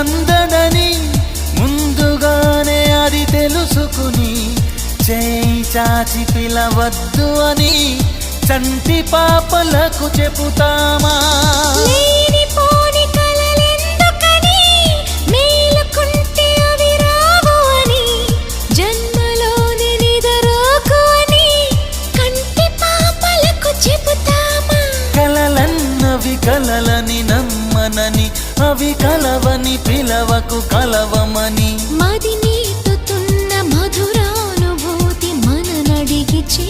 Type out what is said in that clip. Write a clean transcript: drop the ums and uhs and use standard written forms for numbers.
అందడని ముందుగానే అది తెలుసుకుని చేయి చాచి పిలవద్దు అని చంటి పాపలకు చెబుతామా? లేనిపోని కలలెందుకని మేలుకుంటే అవి రావు అని జన్మలోని నిదరోకు అని కంటి పాపలకు చెబుతామా? కలలన్నవి కలలని నమ్మనని అవి కలవని పిలవకు కలవమని మది నీటుతున్న మధురానుభూతి మననడిగి చే